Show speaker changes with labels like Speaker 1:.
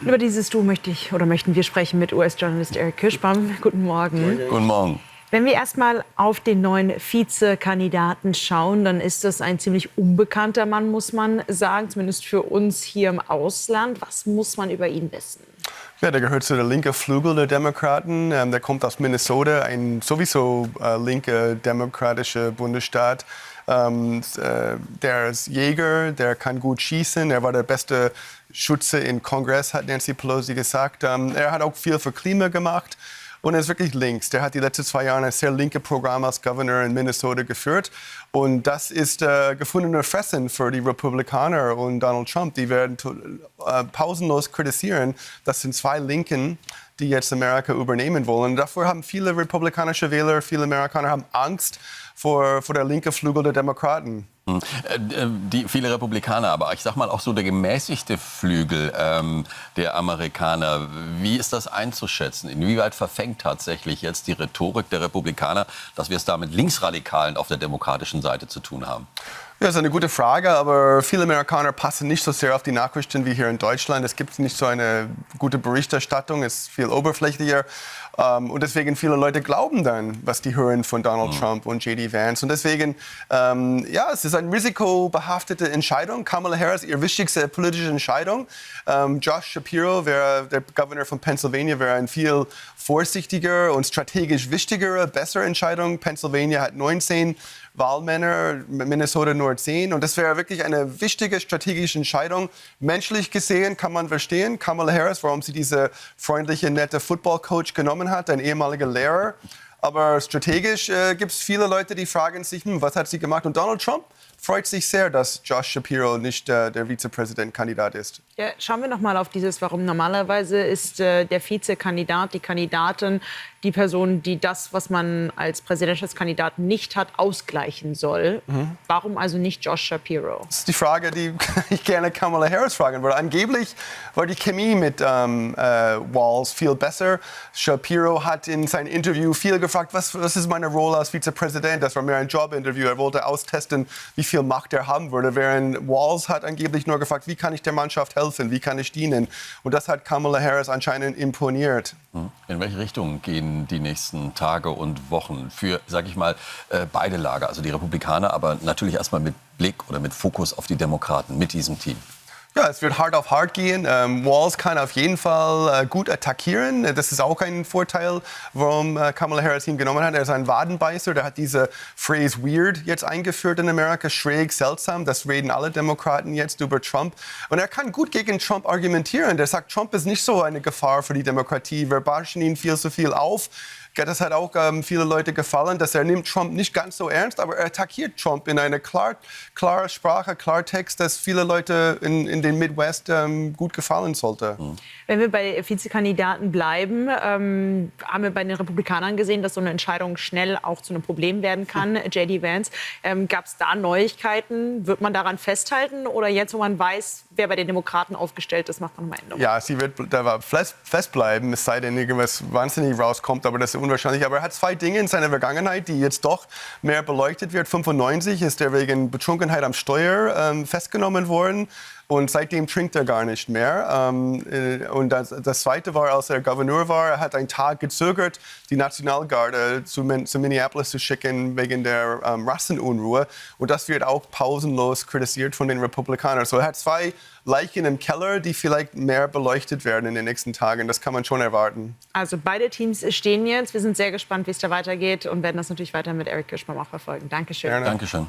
Speaker 1: Und über dieses Duo möchten wir sprechen mit US-Journalist Eric Kirschbaum. Guten Morgen.
Speaker 2: Guten Morgen.
Speaker 1: Wenn wir erstmal auf den neuen Vizekandidaten schauen, dann ist das ein ziemlich unbekannter Mann, muss man sagen, zumindest für uns hier im Ausland. Was muss man über ihn wissen?
Speaker 3: Ja, der gehört zu der linken Flügel der Demokraten. Der kommt aus Minnesota, ein sowieso linker demokratischer Bundesstaat. Der ist Jäger, der kann gut schießen. Er war der beste Schütze im Kongress, hat Nancy Pelosi gesagt. Er hat auch viel für Klima gemacht. Und er ist wirklich links. Der hat die letzten 2 Jahre ein sehr linke Programm als Governor in Minnesota geführt. Und das ist gefundene Fressen für die Republikaner und Donald Trump. Die werden pausenlos kritisieren. Das sind 2 Linken, die jetzt Amerika übernehmen wollen. Und davor haben viele republikanische Wähler, viele Amerikaner haben Angst vor der linken Flügel der Demokraten.
Speaker 2: Viele Republikaner, aber ich sag mal auch so der gemäßigte Flügel der Amerikaner. Wie ist das einzuschätzen? Inwieweit verfängt tatsächlich jetzt die Rhetorik der Republikaner, dass wir es da mit Linksradikalen auf der demokratischen Seite zu tun haben?
Speaker 3: Ja, das ist eine gute Frage, aber viele Amerikaner passen nicht so sehr auf die Nachrichten wie hier in Deutschland. Es gibt nicht so eine gute Berichterstattung, es ist viel oberflächlicher. Und deswegen viele Leute glauben dann, was die hören von Donald Trump und J.D. Vance. Und deswegen, ja, es ist eine risikobehaftete Entscheidung. Kamala Harris, ihre wichtigste politische Entscheidung. Josh Shapiro, der Governor von Pennsylvania, wäre eine viel vorsichtiger und strategisch wichtigere, bessere Entscheidung. Pennsylvania hat 19 Wahlmänner, Minnesota nur 10. Und das wäre wirklich eine wichtige strategische Entscheidung. Menschlich gesehen kann man verstehen, Kamala Harris, warum sie diese freundliche, nette Football-Coach genommen hat, ein ehemaliger Lehrer. Aber strategisch gibt es viele Leute, die fragen sich, was hat sie gemacht? Und Donald Trump freut sich sehr, dass Josh Shapiro nicht der Vizepräsidentkandidat ist.
Speaker 1: Ja, schauen wir noch mal auf dieses, warum normalerweise ist der Vizekandidat, die Kandidatin, die Person, die das, was man als Präsidentschaftskandidat nicht hat, ausgleichen soll. Warum also nicht Josh Shapiro?
Speaker 3: Das ist die Frage, die ich gerne Kamala Harris fragen würde. Angeblich war die Chemie mit Walz viel besser. Shapiro hat in seinem Interview viel gefragt, was ist meine Rolle als Vizepräsident? Das war mehr ein Jobinterview. Er wollte austesten, wie viel Macht er haben würde. Während Walz hat angeblich nur gefragt, wie kann ich der Mannschaft helfen, wie kann ich dienen? Und das hat Kamala Harris anscheinend imponiert.
Speaker 2: In welche Richtung gehen die nächsten Tage und Wochen für, sage ich mal, beide Lager, also die Republikaner, aber natürlich erstmal mit Blick oder mit Fokus auf die Demokraten mit diesem Team?
Speaker 3: Ja, es wird hart auf hart gehen. Walz kann auf jeden Fall gut attackieren. Das ist auch ein Vorteil, warum Kamala Harris ihn genommen hat. Er ist ein Wadenbeißer. Der hat diese Phrase weird jetzt eingeführt in Amerika. Schräg, seltsam. Das reden alle Demokraten jetzt über Trump. Und er kann gut gegen Trump argumentieren. Der sagt, Trump ist nicht so eine Gefahr für die Demokratie. Wir bashen ihn viel zu viel auf. Das hat auch viele Leute gefallen, dass er nimmt Trump nicht ganz so ernst, aber er attackiert Trump in einer klare Sprache, Klartext, dass viele Leute in den Midwest gut gefallen sollte.
Speaker 1: Wenn wir bei Vizekandidaten bleiben, haben wir bei den Republikanern gesehen, dass so eine Entscheidung schnell auch zu einem Problem werden kann. J.D. Vance, gab es da Neuigkeiten? Wird man daran festhalten? Oder jetzt, wo man weiß, wer bei den Demokraten aufgestellt ist, macht man nochmal Änderungen?
Speaker 3: Ja, sie wird da festbleiben, es sei denn, irgendwas wahnsinnig rauskommt, aber das ist unwahrscheinlich. Aber er hat 2 Dinge in seiner Vergangenheit, die jetzt doch mehr beleuchtet wird. 1995 ist er wegen Betrunkenheit am Steuer festgenommen worden. Und seitdem trinkt er gar nicht mehr. Und das Zweite war, als er Gouverneur war, er hat einen Tag gezögert, die Nationalgarde zu Minneapolis zu schicken wegen der Rassenunruhe. Und das wird auch pausenlos kritisiert von den Republikanern. So er hat 2 Leichen im Keller, die vielleicht mehr beleuchtet werden in den nächsten Tagen. Das kann man schon erwarten.
Speaker 1: Also beide Teams stehen jetzt. Wir sind sehr gespannt, wie es da weitergeht und werden das natürlich weiter mit Eric Kirschbaum auch verfolgen. Dankeschön.
Speaker 3: Gerne.
Speaker 2: Dankeschön.